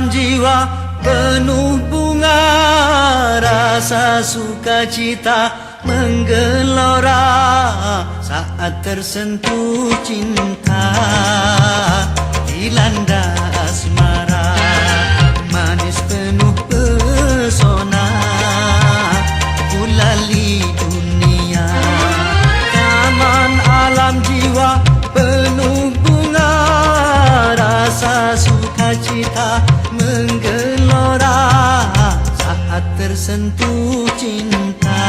alam jiwa penuh bunga, rasa sukacita menggelora saat tersentuh cinta, dilanda asmara, manis penuh pesona, gulali dunia. Taman alam jiwa penuh bunga, rasa sukacita menggelora saat tersentuh cinta,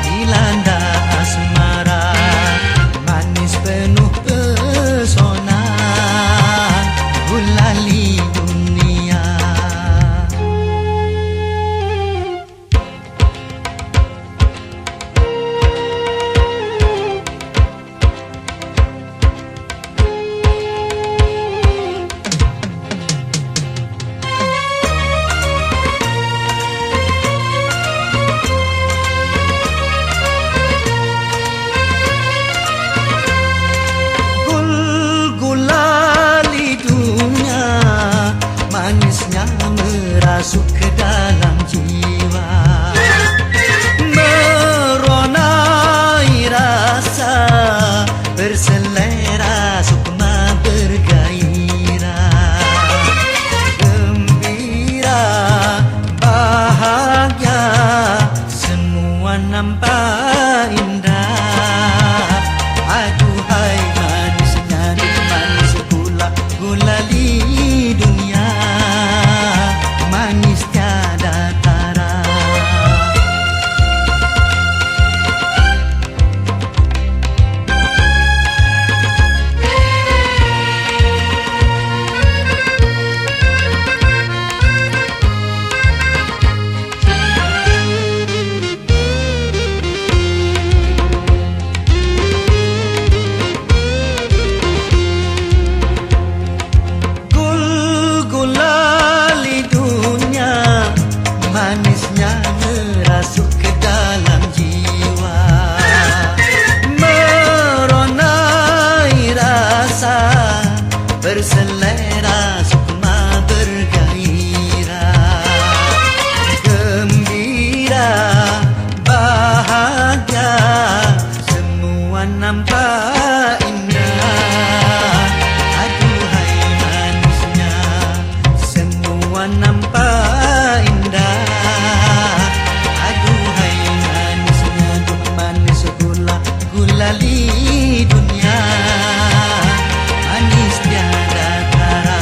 dilanda asmara, manis penuh pesona, gulali dunia. Masuk ke dalam jiwa, meronai rasa, berselera sukma bergairah, gembira, bahagia, semua nampak indah. Aduhai manisnya di manis gula, gulali dunia, manis tiada tara. Gul-gulali dunia, manisnya merasuk ke dalam jiwa, meronai rasa, berselera sukma bergairah, gembira, bahagia, semua nampak indah. Aduhai manisnya, semua nampak indah. Aduhai manisnya, duh manis gula, gulali dunia, manis tiada tara.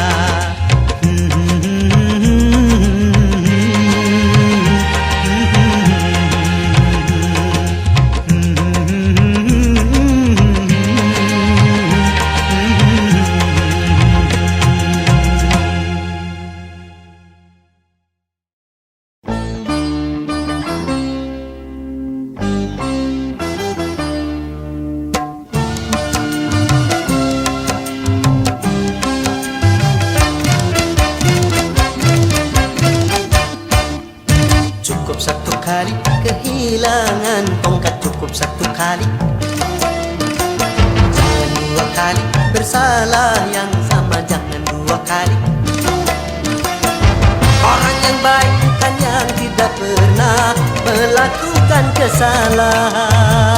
Cukup satu kali kehilangan tongkat, cukup satu kali. Jangan dua kali bersalah yang sama, jangan dua kali. Orang yang baik bukan yang tidak pernah melakukan kesalahan,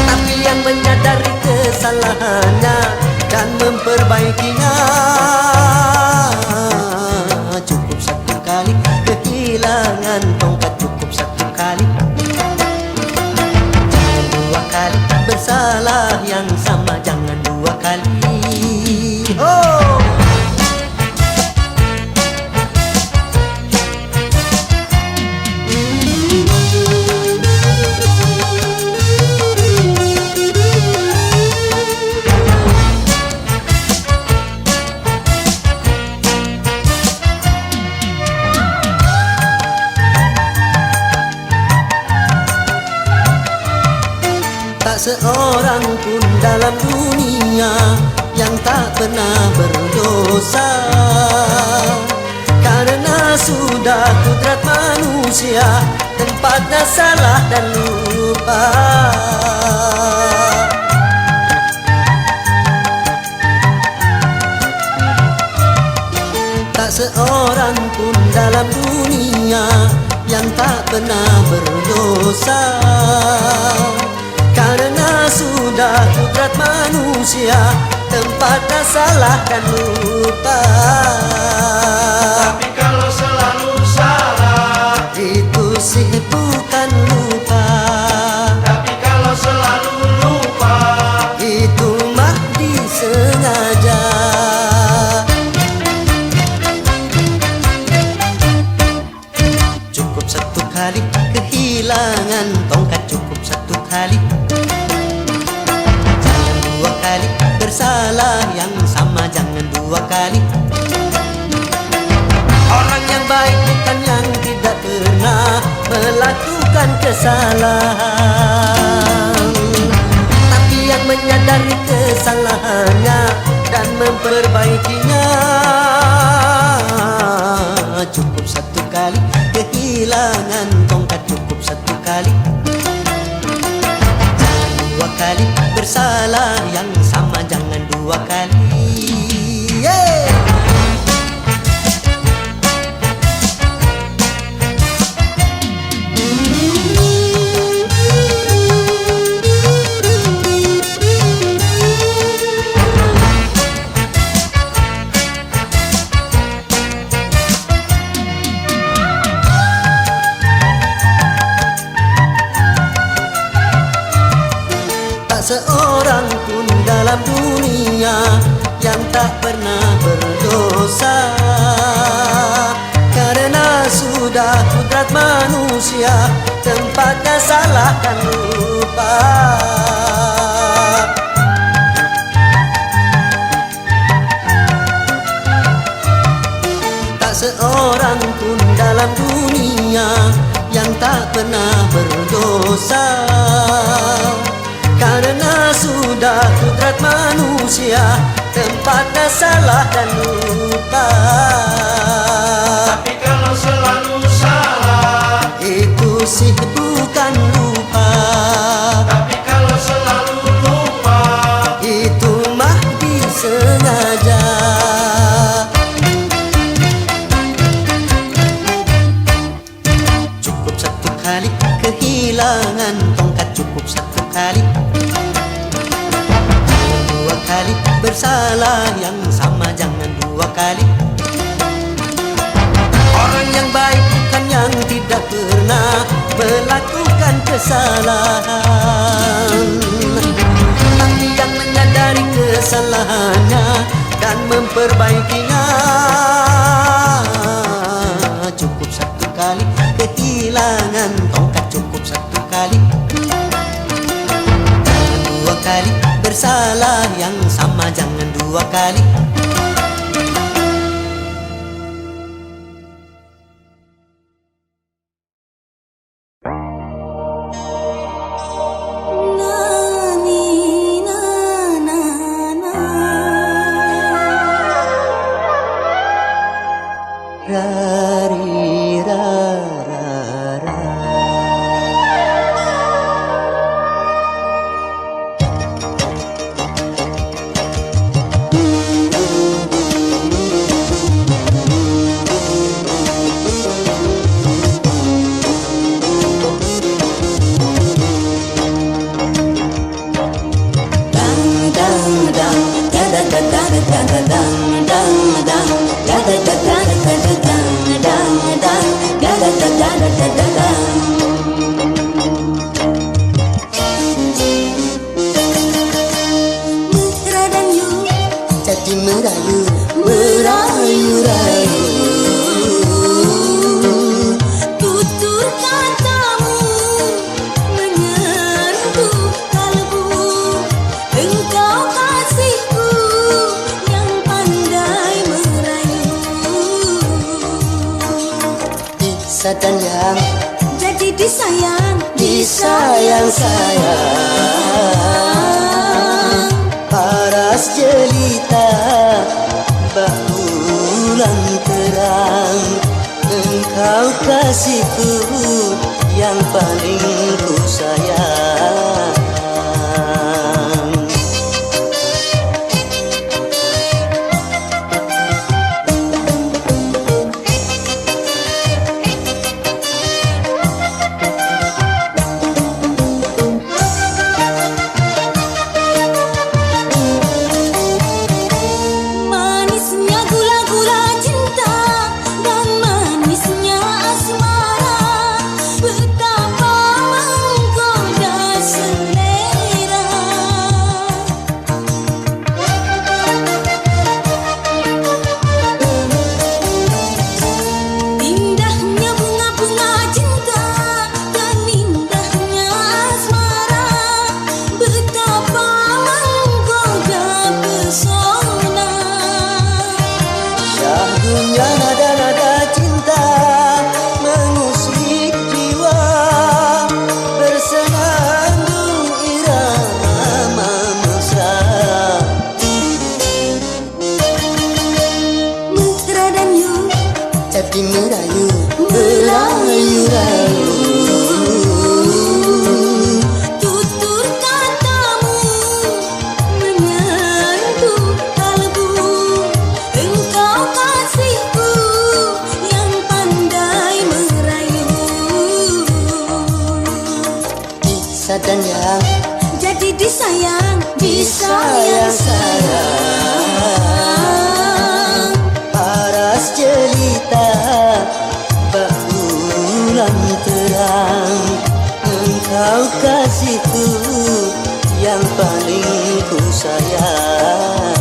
tapi yang menyadari kesalahannya dan memperbaikinya. Cukup satu kali kehilangan tongkat, cukup satu kali. Jangan dua kali bersalah yang sama, jangan dua kali. Oh! Tak seorang pun dalam dunia yang tak pernah berdosa, karena sudah kudrat manusia tempatnya salah dan lupa. dalam dunia yang tak pernah berdosa, karena sudah kodrat manusia tempatnya salah dan lupa. Tapi kalau selalu salah, itu sih bukan lupa. tapi kalau selalu lupa, Itu mah disengaja. Cukup satu kali kehilangan tongkat, cukup satu kali. Jangan dua kali bersalah yang sama, jangan dua kali. Orang yang baik bukan yang tidak pernah melakukan kesalahan, tapi yang menyadari kesalahannya dan memperbaikinya. Cukup satu kali kehilangan tongkat, cukup satu kali. Jangan dua kali bersalah yang sama, jangan dua kali. Yeah! Seorang pun dalam dunia yang tak pernah berdosa, karena sudah kodrat manusia tempatnya salah dan lupa. Tak seorang pun dalam dunia yang tak pernah berdosa, karena sudah kodrat manusia tempatnya salah dan lupa. tapi kalau selalu salah, Itu sih bukan lupa. tapi kalau selalu lupa, Itu mah disengaja. Cukup satu kali kehilangan tongkat, cukup satu kali. Jangan dua kali bersalah yang sama, jangan dua kali. Orang yang baik bukan yang tidak pernah melakukan kesalahan, tapi yang menyadari kesalahannya dan memperbaikinya. Cukup satu kali kehilangan tongkat, cukup satu kali. Jangan dua kali bersalah yang sama, jangan dua kali. Rari ra ra ra. Jadi merayu, merayu-rayu. Tutur katamu menyentuh kalbu, engkau kasihku yang pandai merayu. Disayang yang Jadi disayang, disayang-sayang, paras jelita bulan terang. Engkau kasihku yang paling ku sayang. bisa dan yang jadi disayang, disayang. Paras jelita bulan terang, engkau kasihku yang paling ku sayang.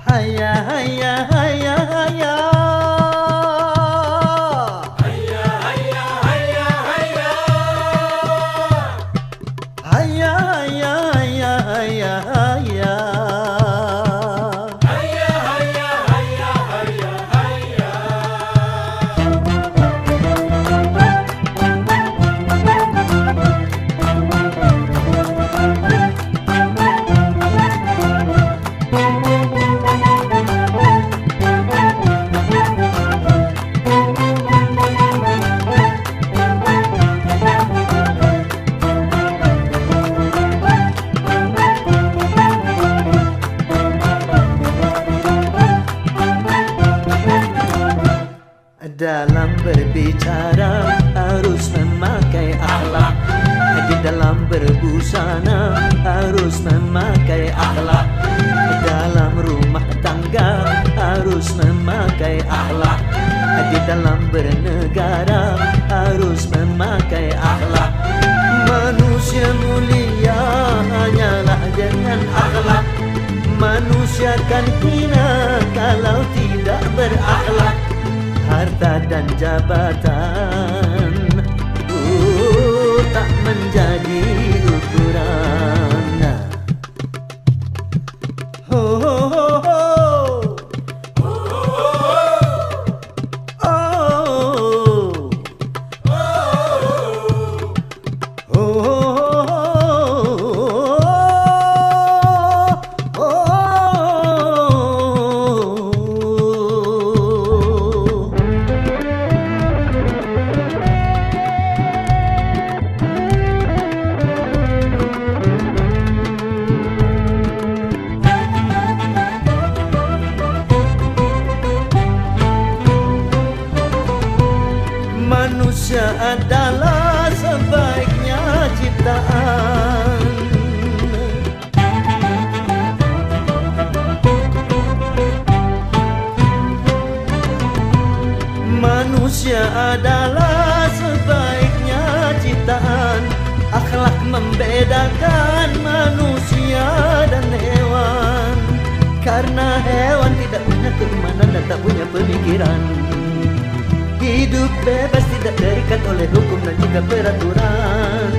Haya haya haya haya Hayya hayya hayya hayya haya haya haya haya haya Hayya hayya hayya hayya hayya Dalam berbicara harus memakai akhlak, di dalam berbusana harus memakai akhlak, dalam rumah tangga harus memakai akhlak, di dalam bernegara harus memakai akhlak. Manusia mulia hanyalah dengan akhlak, manusia kan hina kalau tidak berakhlak. Harta dan jabatan tak menjadi ukuran. Ho ho ho ho. Manusia adalah sebaiknya ciptaan. Manusia adalah sebaiknya ciptaan. Akhlak membedakan manusia dan hewan, karena hewan tidak punya keimanan dan tak punya pemikiran. Hidup bebas tidak terikat oleh hukum dan juga peraturan.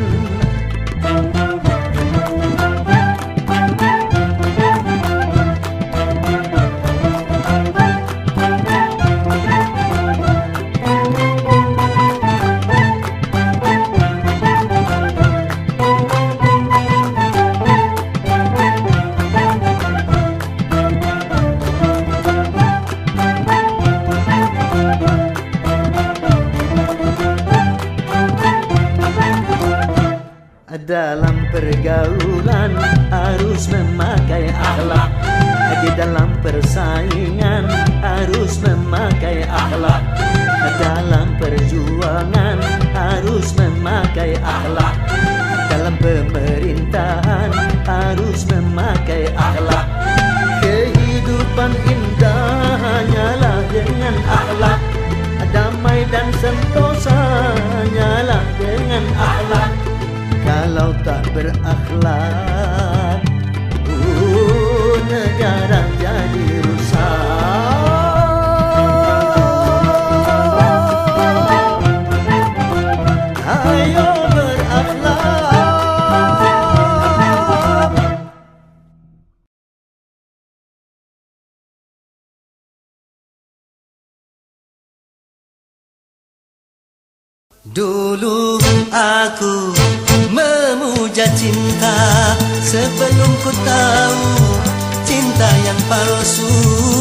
Dalam pergaulan harus memakai akhlak, di dalam persaingan harus memakai akhlak, dalam perjuangan harus memakai akhlak, dalam pemerintahan harus memakai akhlak. Kehidupan indah hanyalah dengan akhlak, damai dan sentosa hanyalah dengan akhlak. Kalau tak berakhlak, negara jadi rusak. ayo berakhlak. Dulu aku memuja cinta sebelum ku tahu cinta yang palsu,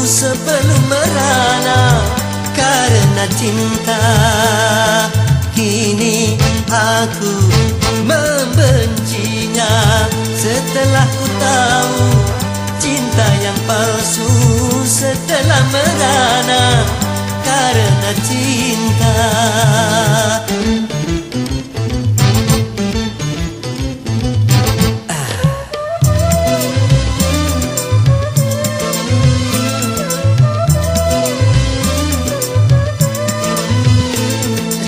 sebelum merana karena cinta. Kini aku membencinya setelah ku tahu cinta yang palsu, setelah merana karena cinta.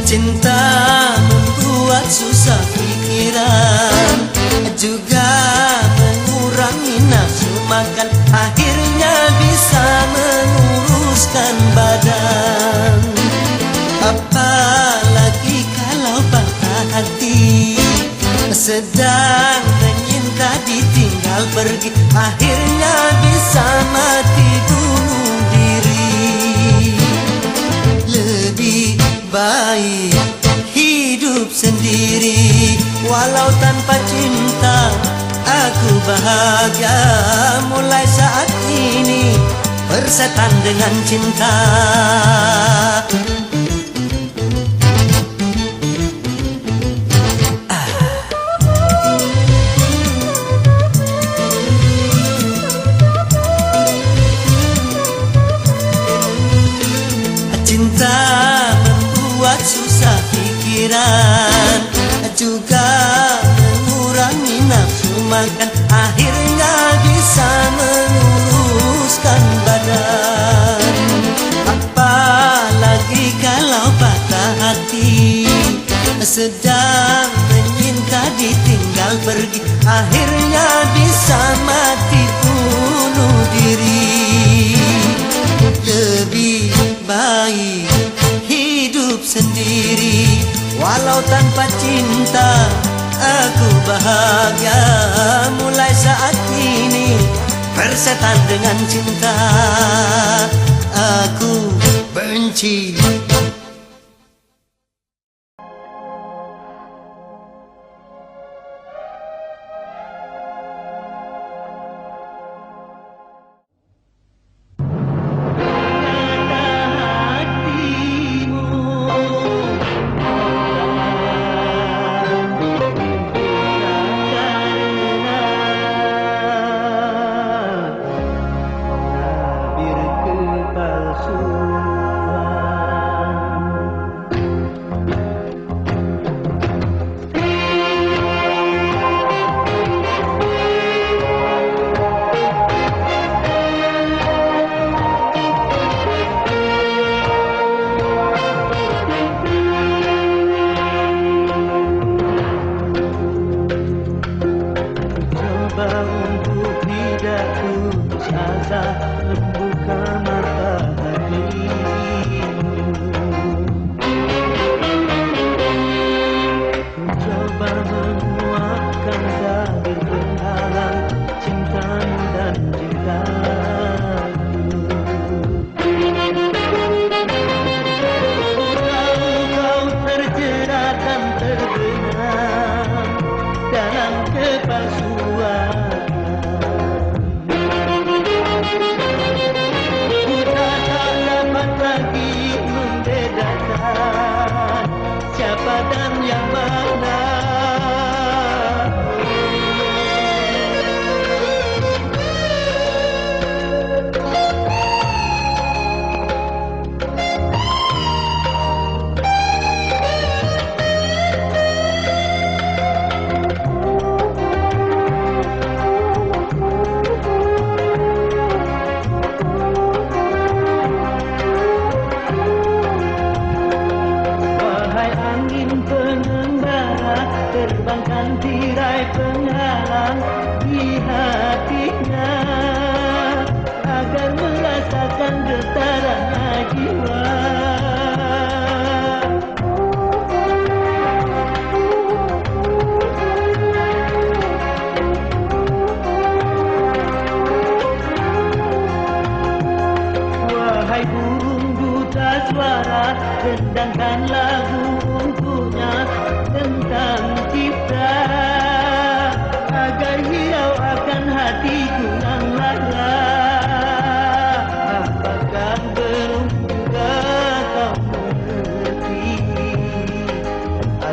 Cinta membuat susah pikiran, juga mengurangi nafsu makan, akhirnya bisa menguruskan badan. Apalagi kalau patah hati, sedang menyinta ditinggal pergi, akhirnya bisa mati bunuh diri. Lebih baik hidup sendiri, walau tanpa cinta aku bahagia. Mulai saat ini bersetan dengan cinta. Cinta membuat susah pikiran, juga mengurangi nafsu makan, akhirnya bisa menguruskan badan. Apalagi kalau patah hati, sedang menyinta ditinggal pergi, akhirnya bisa mati bunuh diri. Lebih baik hidup sendiri, walau tanpa cinta aku bahagia. Mulai saat ini bersetan dengan cinta aku benci.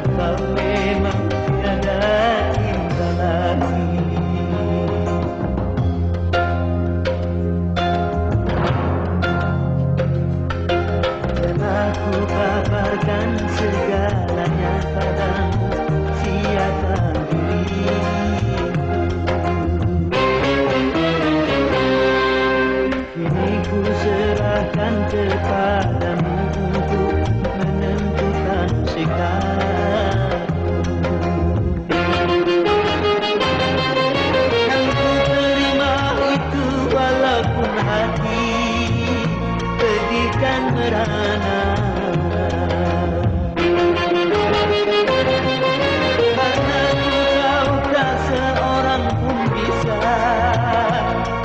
atau memang tiada cinta lagi. Dan aku kabarkan segalanya padamu, siapkan diri. Kini ku serahkan kepadamu untuk menentukan sikapku. Yang ku terima itu walaupun hati pedih dan merana. Karena ku tahu tak seorang pun bisa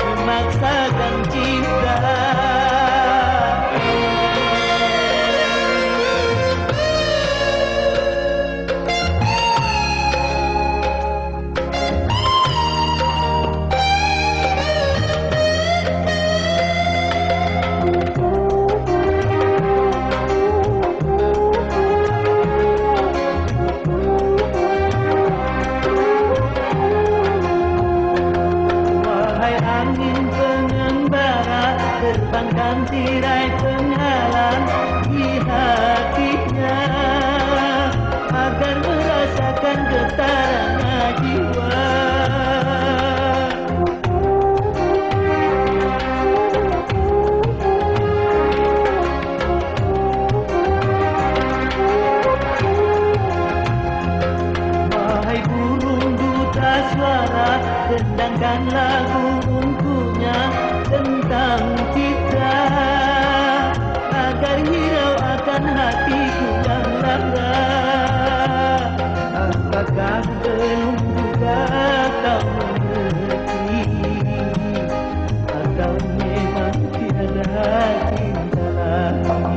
memaksakan cinta. Wahai angin pengembara, terbangkan tirai pengalam di hatinya, agar merasakan getarannya jiwa. Wahai burung duta suara, dendangkan lagu untuknya tentang kita, agar hirau akan hatiku yang lara. Apakah belum juga kau mengerti, atau memang tiada cinta lagi?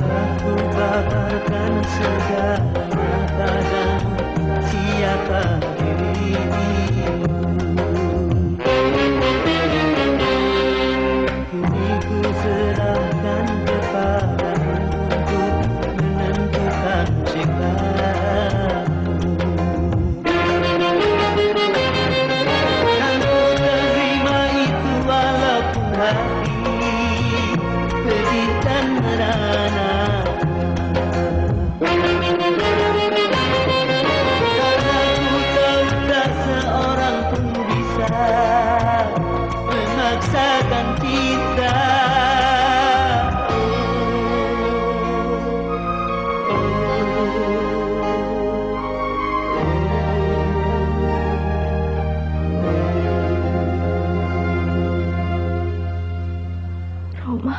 Aku kabarkan segalanya padamu, siapkan dirimu. Kini ku serahkan kepadamu untuk menentukan sikapku. Yang ku terima itu walaupun hati pedih dan merana. Karena ku tahu tak seorang pun bisa memaksakan cinta. Roma,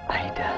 Aida.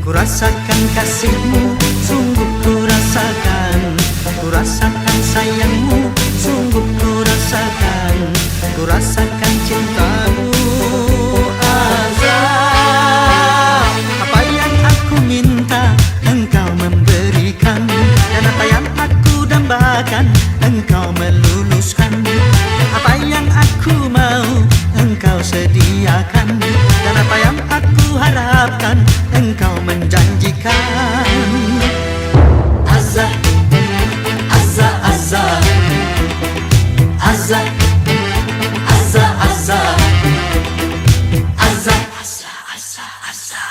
Ku rasakan kasihmu, sungguh ku rasakan. Ku rasakan sayangmu, sungguh ku rasakan. Ku rasakan cintamu, Azab. Apa yang aku minta, engkau memberikan. Dan apa yang aku dambakan, engkau meluluskan. Apa yang aku mau, engkau sediakan. Dan apa yang aku harapkan, engkau menjanjikan. Azza, Azza, Azza, Azza, Azza, Azza, Azza, Azza, Azza, Azza.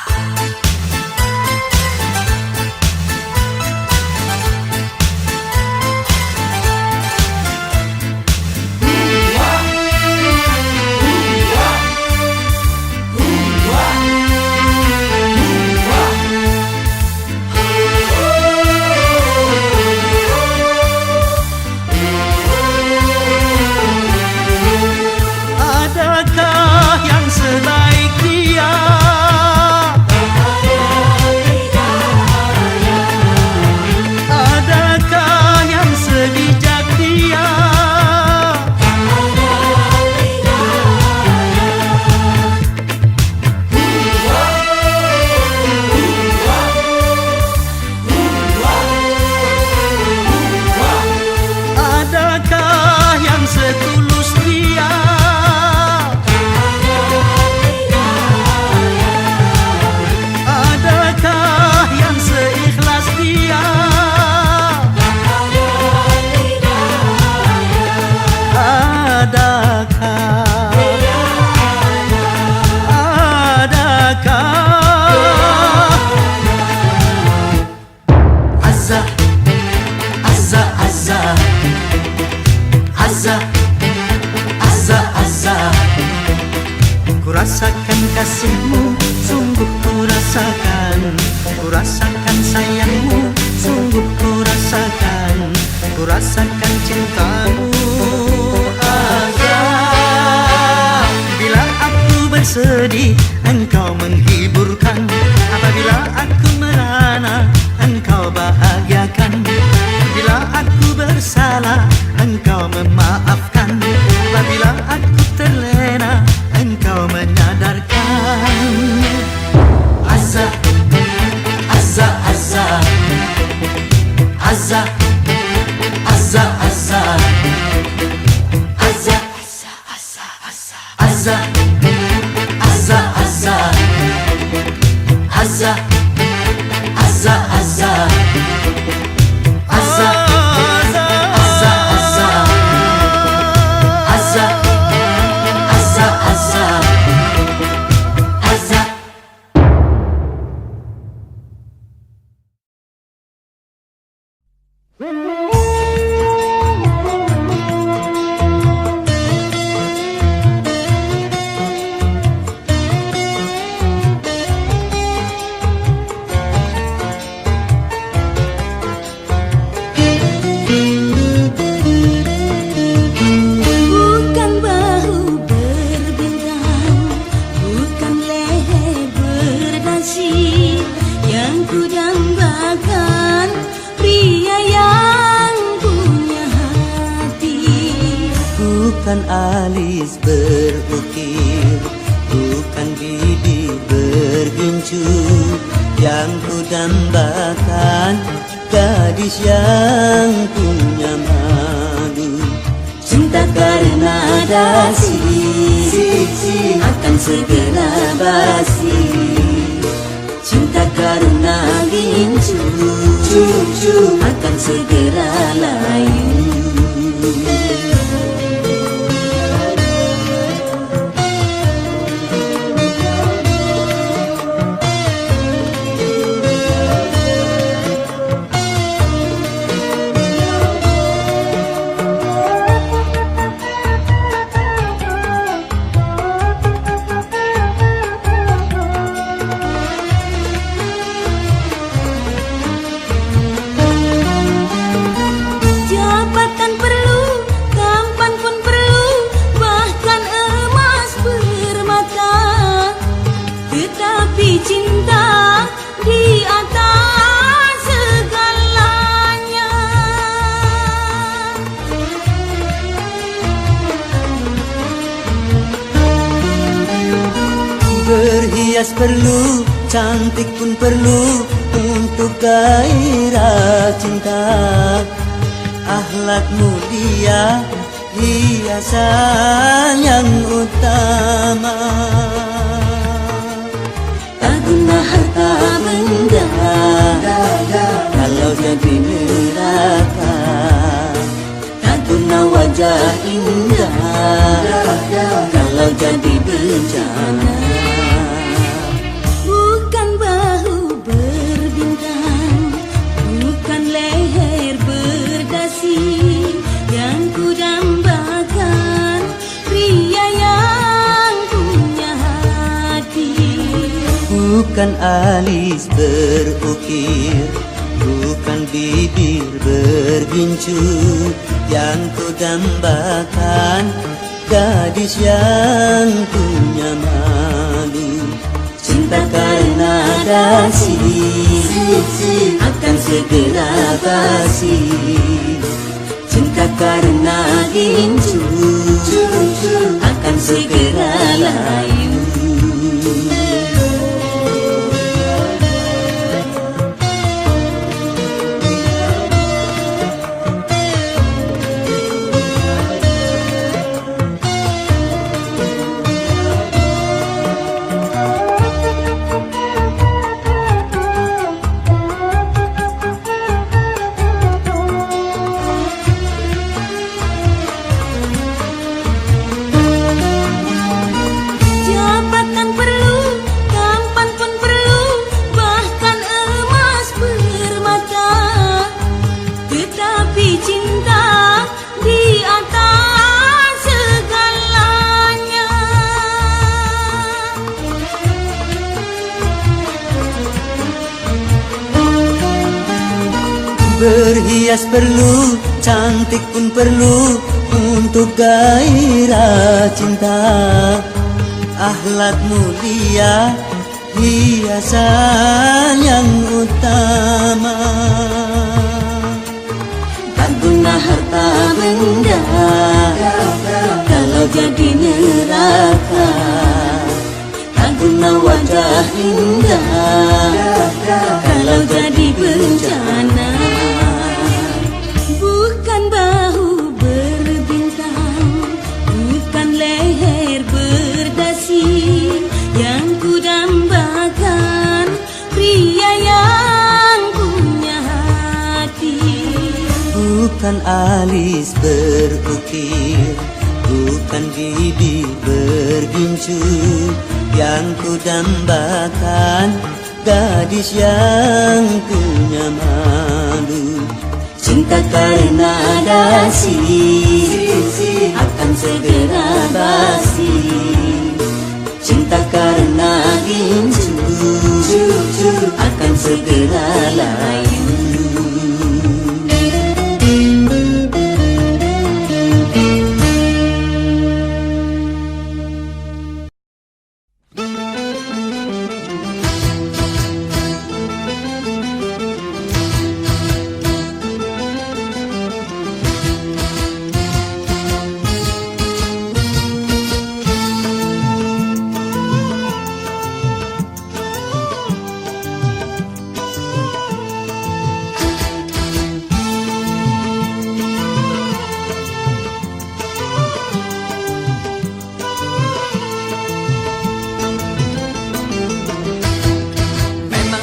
Azza, Azza, Azza, Azza. Ku rasakan kasihmu, sungguh ku rasakan. Ku rasakan sayangmu, sungguh ku rasakan. Ku rasakan cintamu, Azza. Bila aku bersedih, engkau menghiburkan. Apabila aku merana, engkau bahagiakan. Bila aku bersalah, engkau memaafkan. Apabila aku terlena, engkau menyadarkan. Azza, Azza, Azza, Azza, Azza, Azza, Azza, Azza, Azza, Azza, Azza, Azza, Azza, Azza, Azza, Azza, Azza, Azza, Azza, Azza. Bukan bahu berbintang, bukan leher berdasi, yang ku dambakan pria yang punya hati. Bukan alis berukir, bukan bibir bergincu, yang ku dambakan gadis yang punya madu. Cinta karena dasi akan segera basi. Cinta karena gincu akan segera layu. Jabatan perlu, tampan pun perlu, bahkan emas permata. Tetapi cinta di atas segalanya. Berhias perlu, cantik pun perlu untuk gairah cinta. Akhlak mulia, hiasan yang utama. Tak guna harta benda kalau jadi neraka. Tak guna wajah indah kalau jadi bencana. Bukan bahu berbintang, bukan leher berdasi, yang ku dambakan pria yang punya hati. Bukan alis berukir, bukan bibir bergincu, yang ku dambakan gadis yang punya malu. Cinta karena dasi akan segera basi. Cinta karena gincu akan segera layu. Hias perlu, cantik pun perlu untuk gairah cinta. Akhlak mulia, hiasan yang utama. Tak guna harta benda kalau jadi neraka. Tak guna wajah indah kalau jadi bencana. Bukan bahu berbintang, bukan leher berdasi yang kudambakan, pria yang punya hati. Bukan alis berukir, bukan bibir bergincu yang kudambakan, gadis yang punya malu. Cinta karena dasi akan segera basi. Cinta karena gincu akan segera layu.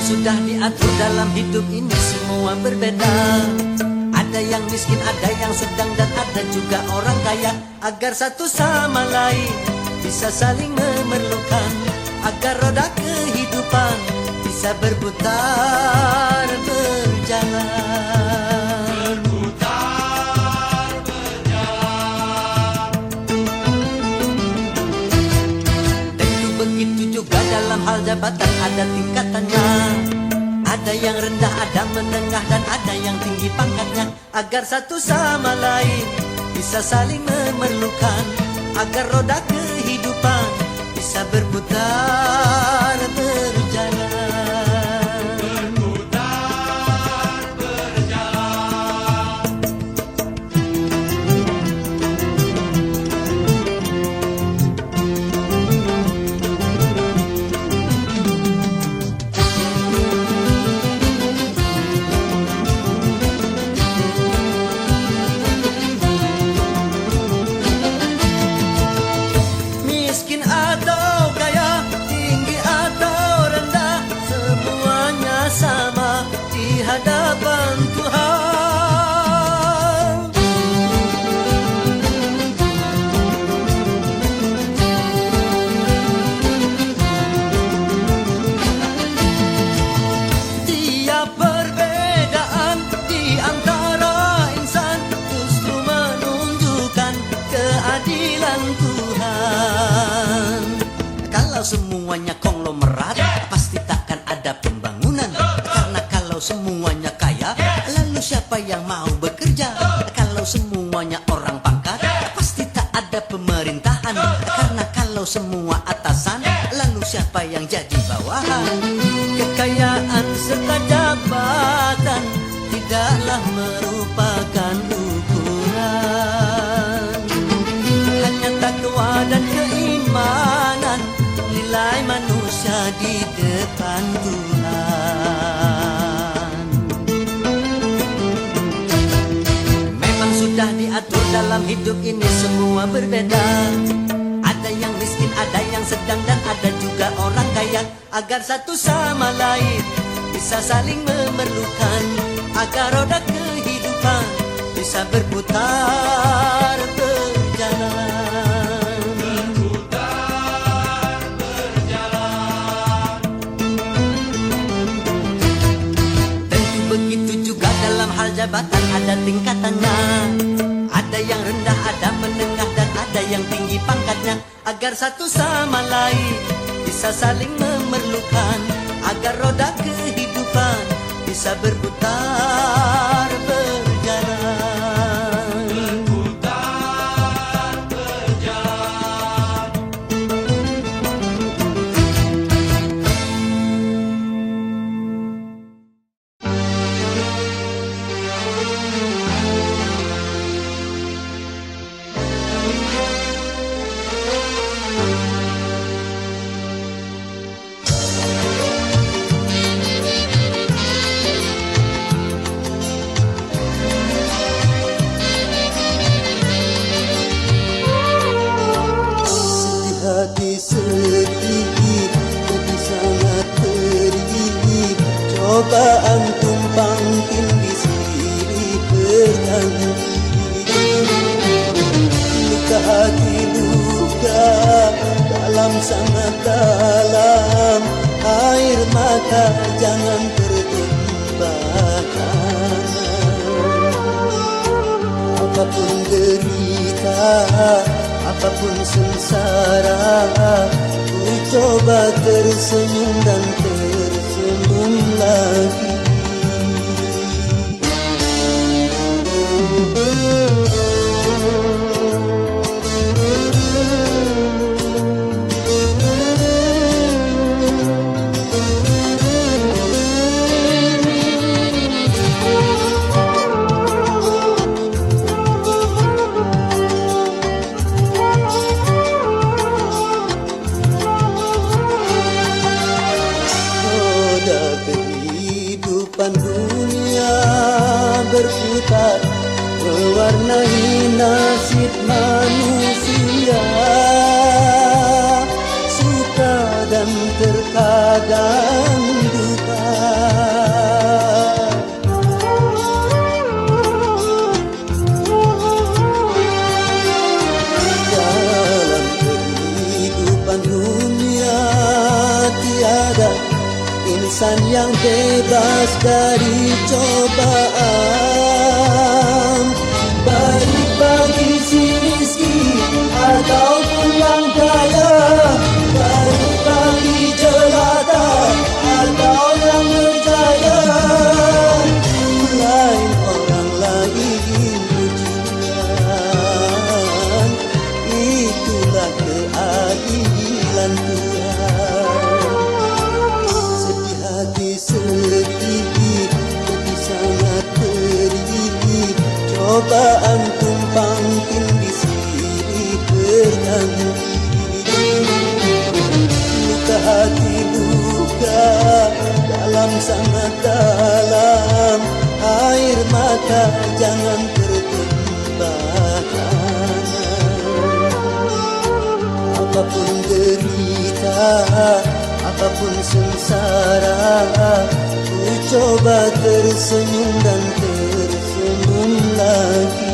Sudah diatur dalam hidup ini semua berbeda. Ada yang miskin, ada yang sedang, dan ada juga orang kaya. Agar satu sama lain bisa saling memerlukan, agar roda kehidupan bisa berputar berjalan. Tentu begitu juga dalam hal jabatan ada tingkatannya. Ada yang rendah, ada menengah, dan ada yang tinggi pangkatnya. Agar satu sama lain bisa saling memerlukan, agar roda kehidupan bisa berputar berjalan. Hadapan Tuhan. Tiap perbedaan di antara insan justru menunjukkan keadilan Tuhan. Kalau semuanya konglomerat, pasti takkan ada pembangunan. Semuanya kaya, lalu siapa yang mau bekerja? Kalau semuanya orang pangkat, pasti tak ada pemerintahan. Karena kalau semua atasan, lalu siapa yang jadi bawahan? Kekayaan serta jabatan tidaklah merupakan ukuran. Hanya takwa dan keimanan, nilai manusia di depan Tuhan. Sudah diatur dalam hidup ini semua berbeda. Ada yang miskin, ada yang sedang, dan ada juga orang kaya. Agar satu sama lain bisa saling memerlukan, agar roda kehidupan bisa berputar berjalan. Berputar berjalan. Tentu begitu juga dalam hal jabatan ada tingkatannya. Ada yang rendah, ada menengah, dan ada yang tinggi pangkatnya. Agar satu sama lain bisa saling memerlukan, agar roda kehidupan bisa berputar berjalan. hati luka dalam sangat dalam, air mata jangan tertumpahkan. Apapun derita, apapun sengsara, ku coba tersenyum dan tersenyum lagi. Kehidupan dunia berputar, mewarnai nasib manusia, suka dan terkadang duka. Dalam kehidupan dunia tiada insan yang bebas dari cobaan, baik bagi si miskin ataupun yang kaya, baik bagi jelata atau yang berjaya. Lain orang lain ujian, itulah keadilan Tuhan. Sedih, jadi sangat pedih, cobaan tumpang tindih silih berganti. Luka hati luka dalam sangat dalam, air mata jangan tertumpahkan. Apapun derita, apapun sengsara, ku coba tersenyum dan tersenyum lagi.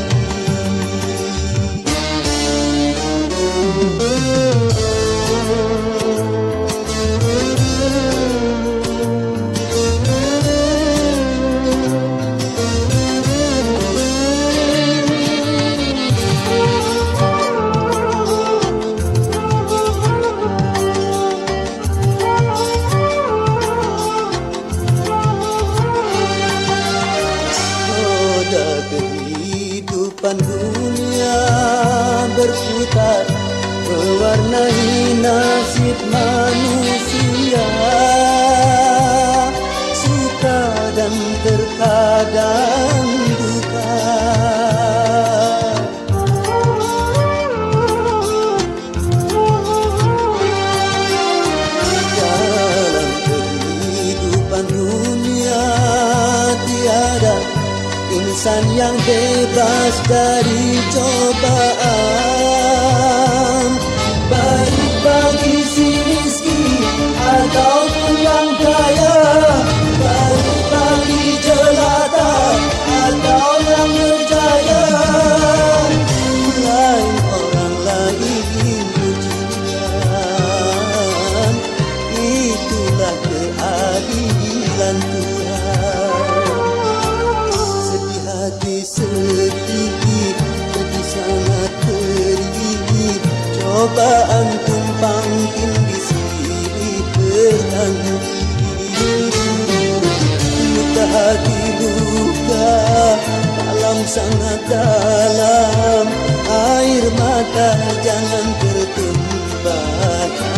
Kehidupan dunia berputar, mewarnai nasib manusia, suka dan terkadang duka. Dalam kehidupan dunia tiada insan yang bebas dari cobaan, baik bagi si miskin ataupun yang kaya, baik bagi jelata atau yang berjaya. Lain orang lain ujian, itulah keadilan Tuhan. Sedih, jadi sangat pedih, cobaan tumpang tindih silih berganti. Luka hati luka dalam sangat dalam, air mata jangan tertumpahkan.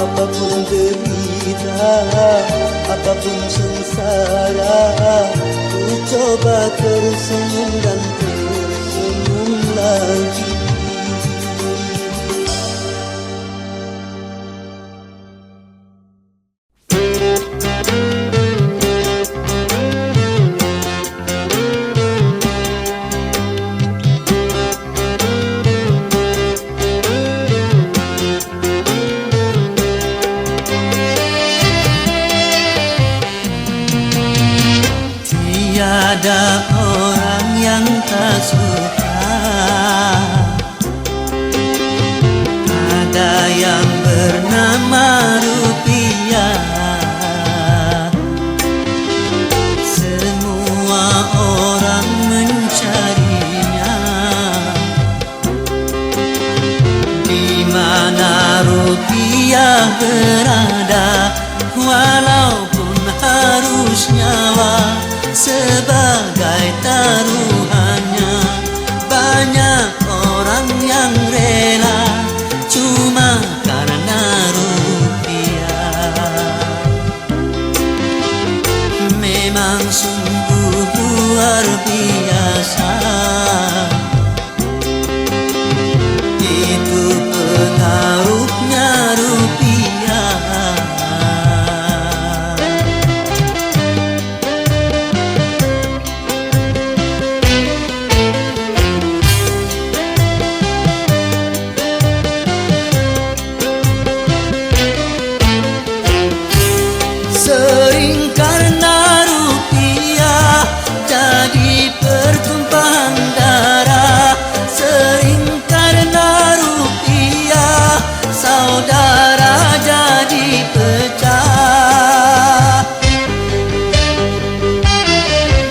Apapun derita, apapun sengsara, ku coba tersenyum dan tersenyum lagi. Tiada orang yang tak suka Ada yang bernama rupiah, semua orang mencarinya. Di mana rupiah berada, walaupun harus nyawa sebagai taruhannya, banyak orang yang rela cuma karena rupiah. Memang sungguh luar biasa, itu pengaruhnya rupiah. Sering karena rupiah jadi pertumpahan darah. Sering karena rupiah saudara jadi pecah.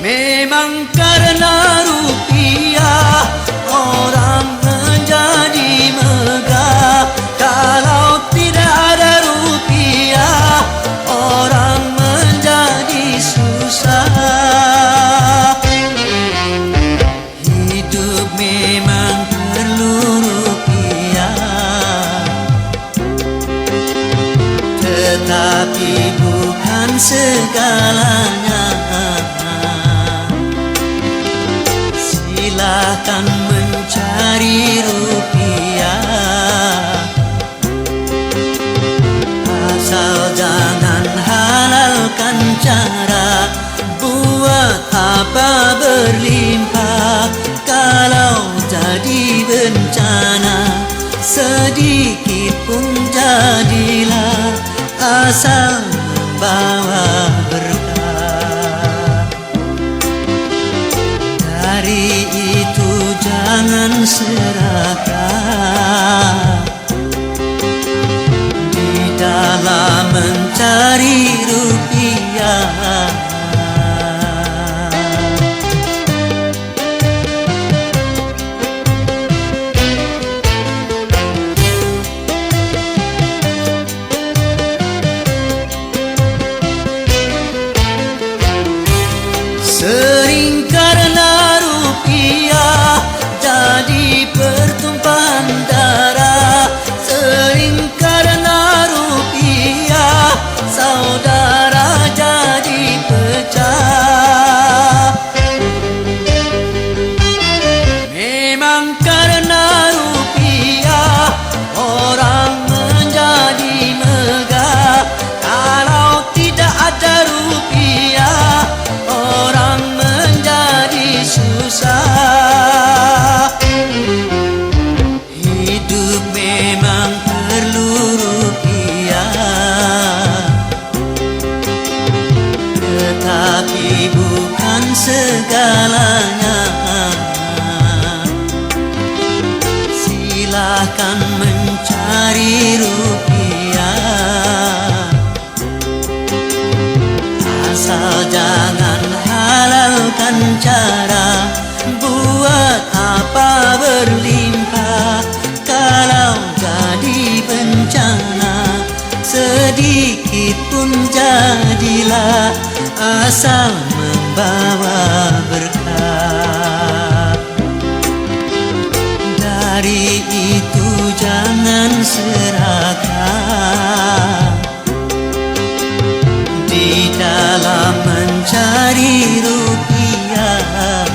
Memang karena rupiah orang menjadi megah. Kalau tidak ada rupiah orang menjadi susah. Hidup memang perlu rupiah, tetapi bukan segalanya. Silakan mencari rupiah, asal jangan halalkan cara buat apa berlimpah. Kalau jadi bencana sedikit pun jadilah, asal membawa berkah. Dari itu jangan serakah di dalam mencari rupiah. Sering karena rupiah jadi pertumpahan darah. Sering karena rupiah saudara jadi pecah. Memang karena rupiah orang menjadi megah. Kalau tidak ada rupiah orang menjadi susah. Hidup memang perlu rupiah, tetapi bukan segalanya. Silakan mencari rupiah, asal jangan halalkan cara buat apa berlimpah. Kalau jadi bencana sedikit pun jadilah, asal membawa berkah. Dari itu jangan serakah di dalam mencari rupiah.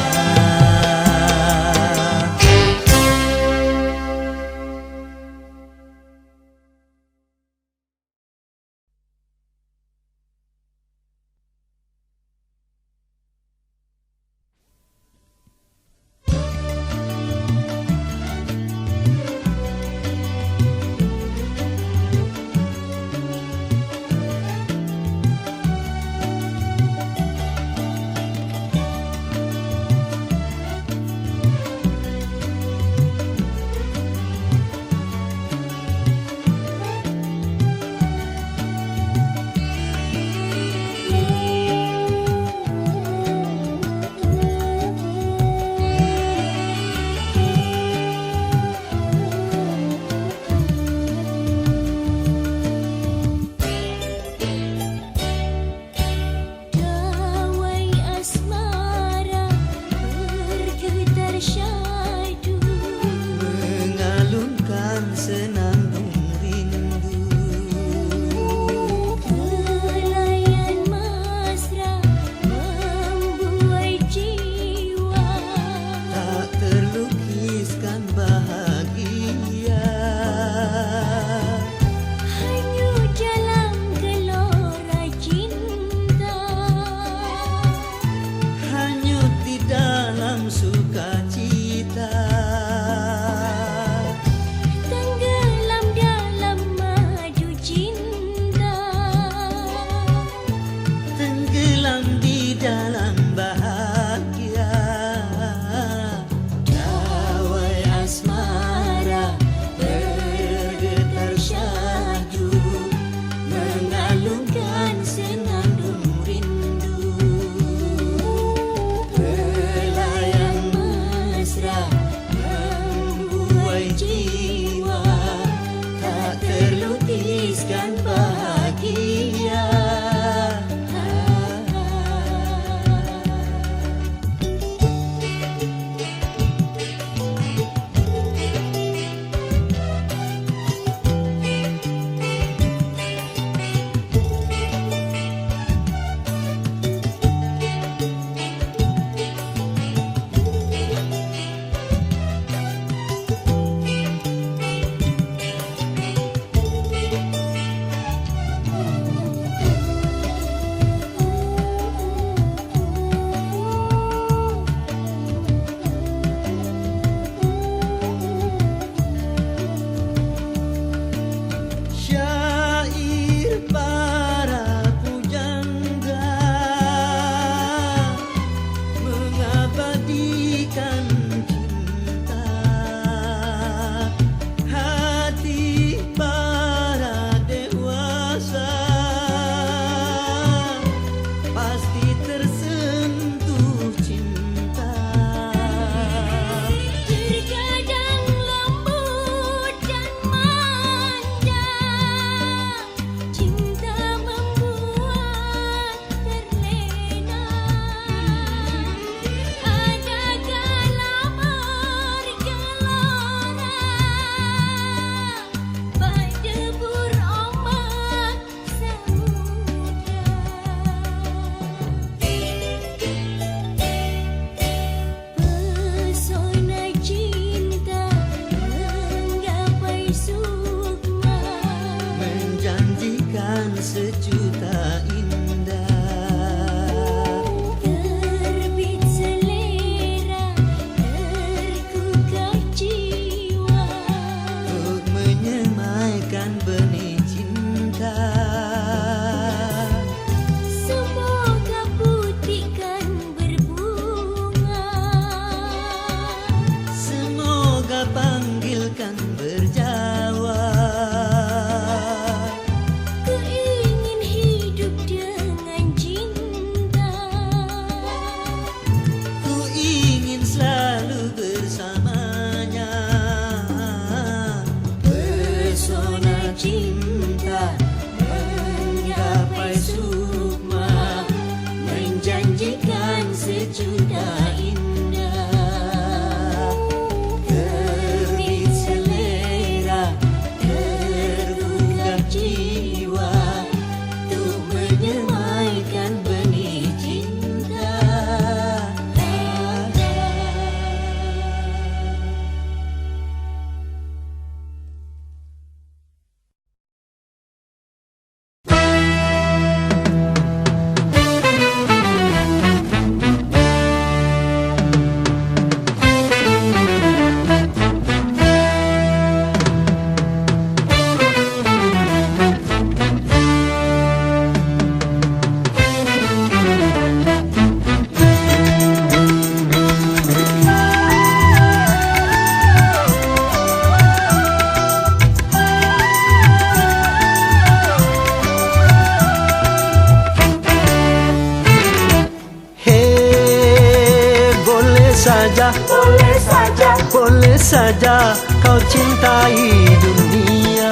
boleh saja kau cintai dunia.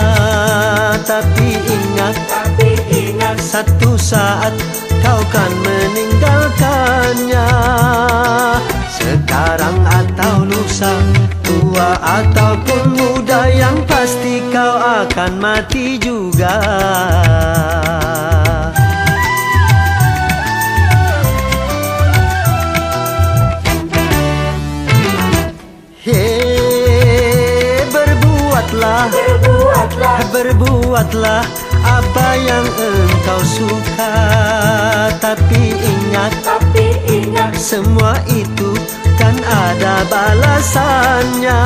Tapi ingat, satu saat kau kan meninggalkannya. Sekarang atau lusa, tua ataupun muda, yang pasti kau akan mati juga. Berbuatlah apa yang engkau suka. Tapi ingat, semua itu kan ada balasannya.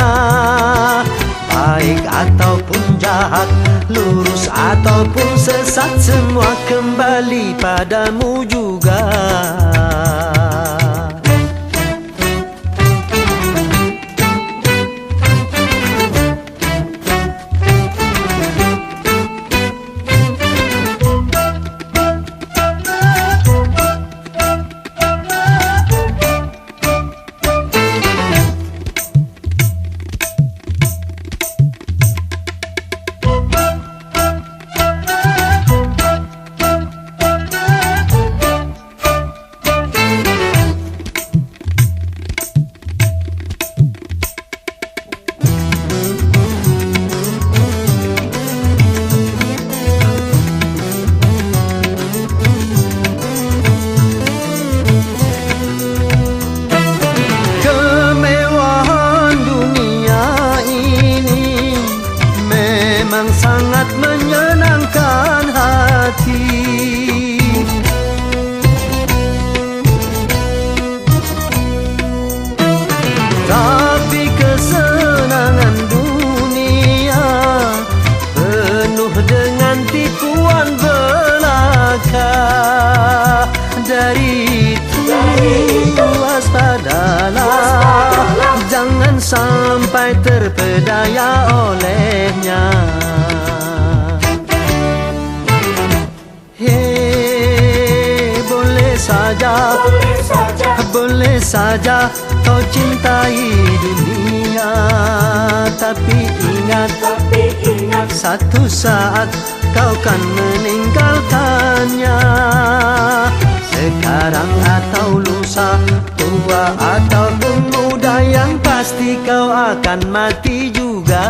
Baik ataupun jahat, lurus ataupun sesat, semua kembali padamu juga. Sangat menyenangkan hati. Tapi kesenangan dunia penuh dengan tipuan belaka. Dari itu waspadalah, jangan sampai terpedaya olehnya. Boleh saja kau cintai dunia. Tapi ingat, satu saat kau kan meninggalkannya. Sekarang atau lusa, tua ataupun muda, yang pasti kau akan mati juga.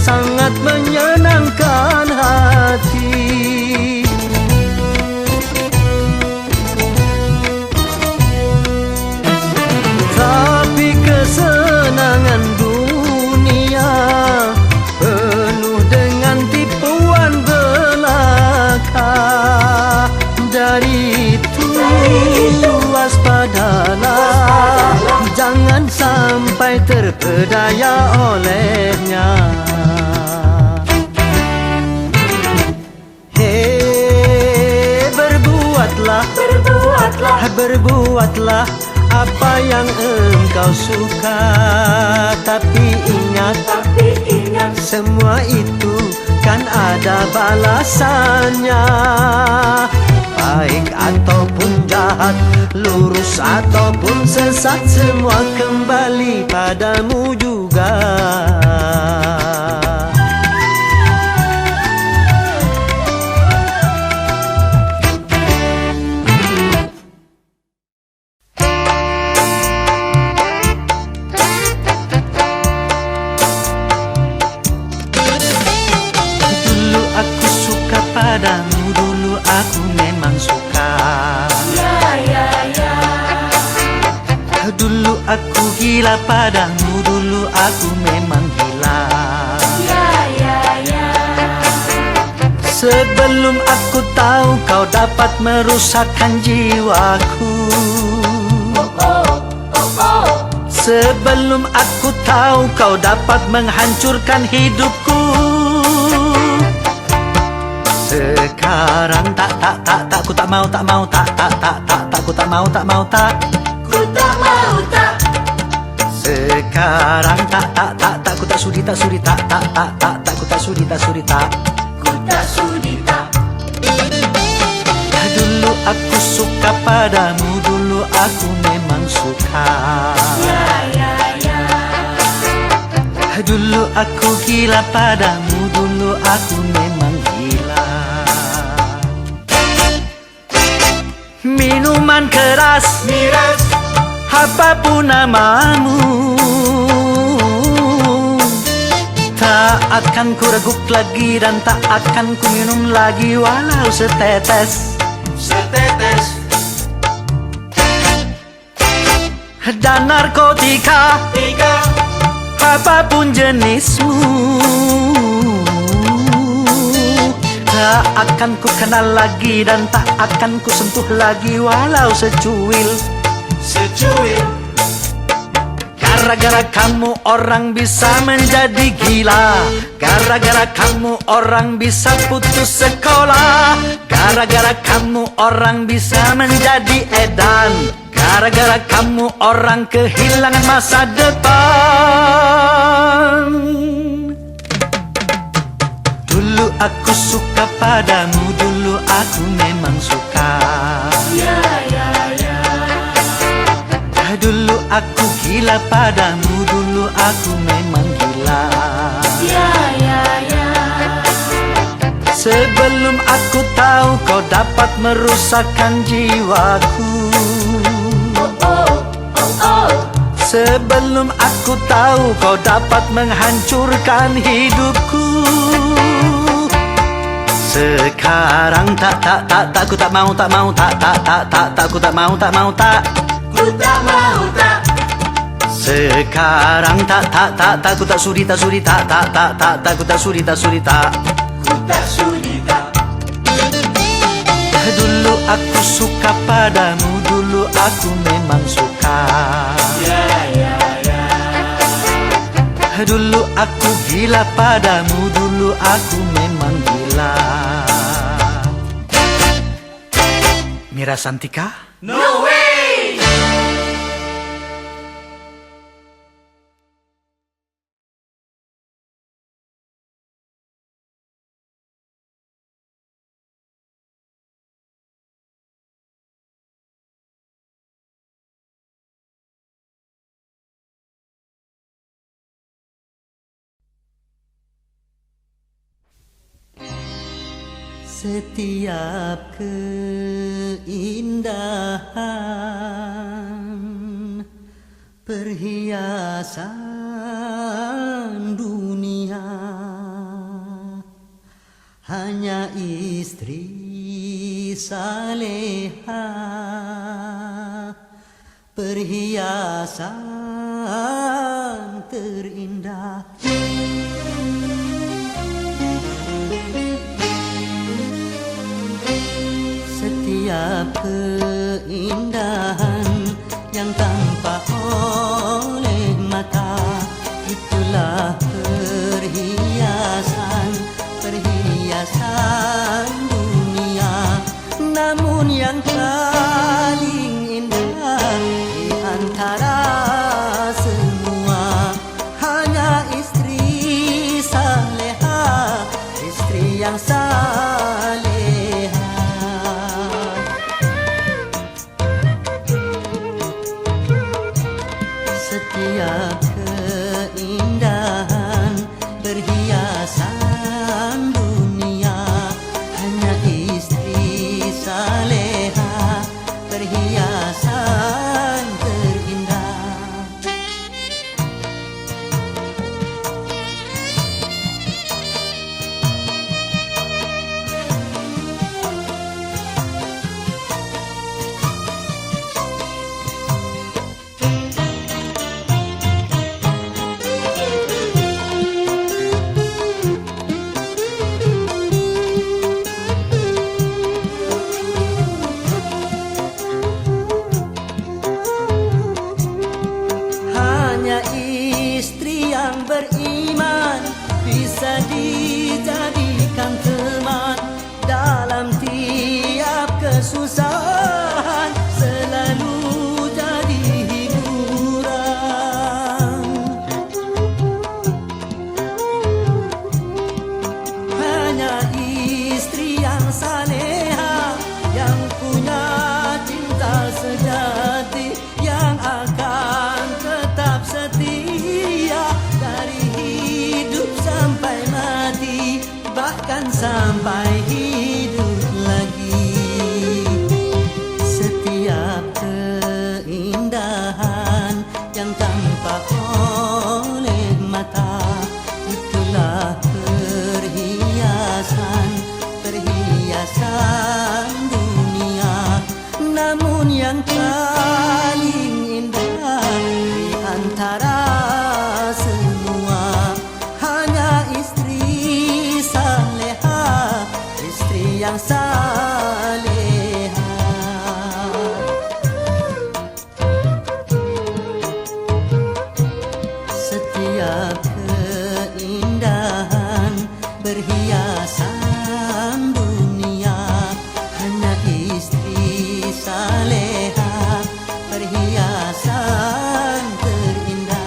Sangat menyenangkan hati. Tapi kesenangan dunia penuh dengan tipuan belaka. Dari itu waspadalah, jangan sampai terpedaya olehnya. Berbuatlah apa yang engkau suka. Tapi ingat, semua itu kan ada balasannya. Baik ataupun jahat, lurus ataupun sesat, semua kembali padamu juga. padamu dulu aku memang suka. Dulu aku gila padamu, dulu aku memang gila. Sebelum aku tahu kau dapat merusakkan jiwaku. Sebelum aku tahu kau dapat menghancurkan hidupku. Sekarang tak, ku tak mau, tak, ku tak mau, Ku tak mau tak. sekarang tak, ku tak sudi, tak, ku tak sudi, tak. Ku tak sudi tak. Dulu aku suka padamu, dulu aku memang suka. Dulu aku gila padamu, dulu aku memang gila. Minuman keras, miras, apapun namamu, tak akan ku reguk lagi dan tak akan ku minum lagi walau setetes. Dan narkotika, apapun jenismu, tak akan ku kenal lagi dan tak akan ku sentuh lagi walau secuil. Gara-gara kamu orang bisa menjadi gila. Gara-gara kamu orang bisa putus sekolah. Gara-gara kamu orang bisa menjadi edan. Gara-gara kamu orang kehilangan masa depan. Dulu aku suka padamu, dulu aku memang suka. Dulu aku gila padamu, dulu aku memang gila. Sebelum aku tahu kau dapat merusakkan jiwaku. Sebelum aku tahu kau dapat menghancurkan hidupku. Sekarang tak, ku tak mau, ku tak mau, Ku tak mau tak. sekarang tak, ku tak sudi, tak, ku tak sudi, tak. Ku tak sudi tak. Dulu aku suka padamu, dulu aku memang suka. Dulu aku gila padamu, dulu aku memang gila. Mira Santika? No way! Setiap keindahan perhiasan dunia hanya istri saleha, perhiasan terindah. Setiap keindahan yang tampak oleh mata, itulah perhiasan dunia. Namun yang paling indah di antara semua hanya istri saleha, istri yang saleha. Setiap keindahan perhiasan dunia hanya istri saleha, perhiasan terindah. sampai hidup lagi. Setiap keindahan yang tampak oleh mata, itulah perhiasan, perhiasan dunia. Namun yang paling indah di antara semua hanya istri saleha, istri yang saleha. Setiap keindahan berhiasan dunia hanya istri saleha, perhiasan terindah.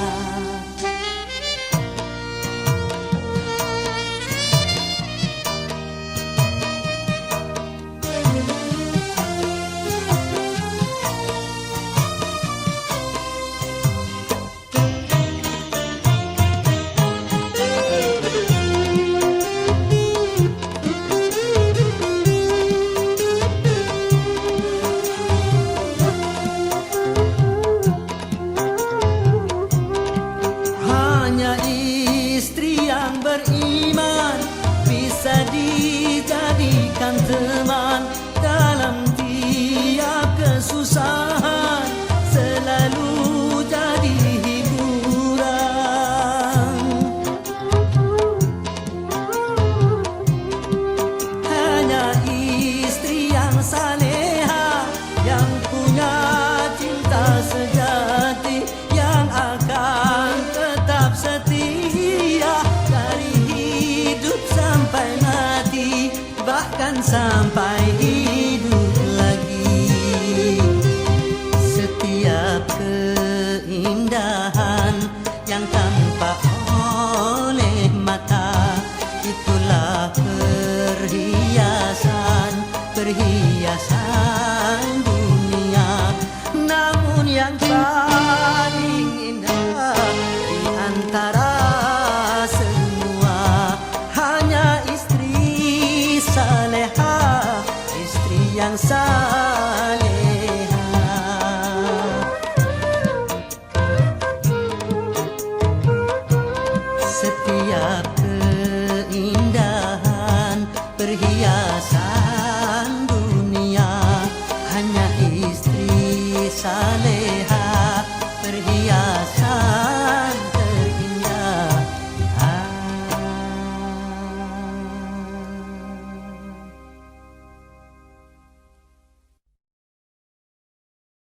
Hanya istri yang beriman bisa dijadikan teman dalam tiap kesusahan, selalu jadi hiburan. Hanya istri yang saleha, yang punya cinta sejati, yang akan tetap setia dari hidup sampai mati, bahkan sampai hidup lagi. Setiap keindahan yang tampak oleh mata, itulah perhiasan, perhiasan dunia. Namun yang paling indah di antara semua hanya istri saleha, istri yang saleha. Setiap keindahan perhiasan